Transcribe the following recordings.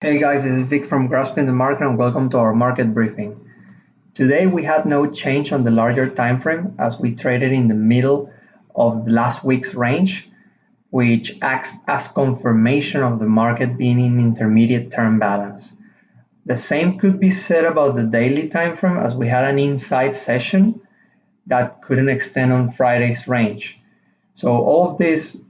Hey guys, this is Vic from Grasping the Market and welcome to our market briefing. Today we had no change on the larger time frame as we traded in the middle of last week's range, which acts as confirmation of the market being in intermediate term balance. The same could be said about the daily time frame as we had an inside session that couldn't extend on Friday's range. So all of this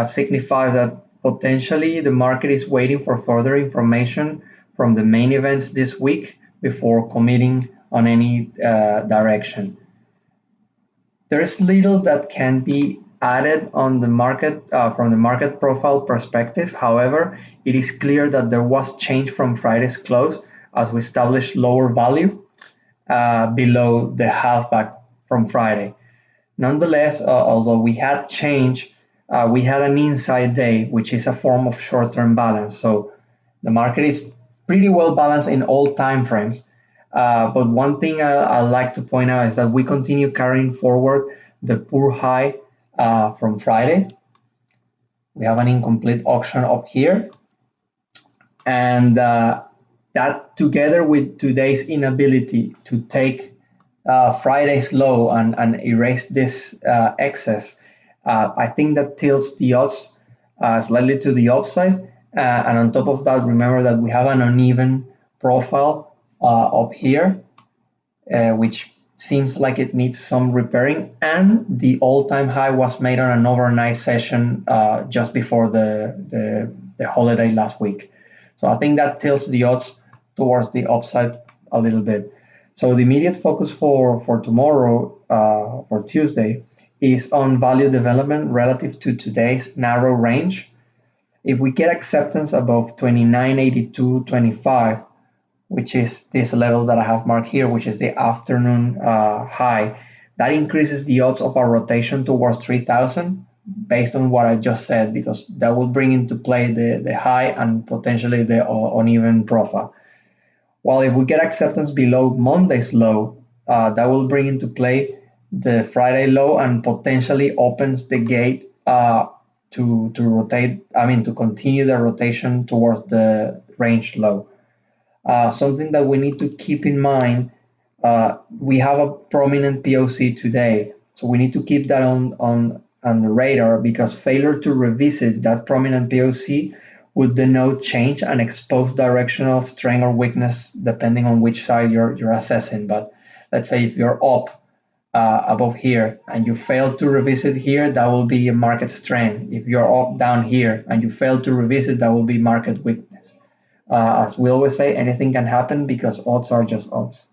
signifies that potentially the market is waiting for further information from the main events this week before committing on any direction. There's little that can be added on the market from the market profile perspective. However, it is clear that there was change from Friday's close as we established lower value below the halfback from Friday. Nonetheless, although we had change, we had an inside day, which is a form of short-term balance. So the market is pretty well balanced in all time frames. But one thing I like to point out is that we continue carrying forward the poor high from Friday. We have an incomplete auction up here. And that together with today's inability to take Friday's low and erase this excess, I think that tilts the odds slightly to the upside. And on top of that, remember that we have an uneven profile up here, which seems like it needs some repairing. And the all-time high was made on an overnight session just before the holiday last week. So I think that tilts the odds towards the upside a little bit. So the immediate focus for tomorrow, for Tuesday, is on value development relative to today's narrow range. If we get acceptance above 29.8225, which is this level that I have marked here, which is the afternoon high, that increases the odds of our rotation towards 3,000 based on what I just said, because that will bring into play the high and potentially the uneven profile. While if we get acceptance below Monday's low, that will bring into play the Friday low and potentially opens the gate to continue the rotation towards the range low. Something that we need to keep in mind, we have a prominent POC today, so we need to keep that on the radar, because failure to revisit that prominent POC would denote change and expose directional strength or weakness depending on which side you're assessing. But let's say if you're up above here and you fail to revisit here, that will be a market strength. If you're up down here and you fail to revisit, that will be market weakness. As we always say, anything can happen because odds are just odds.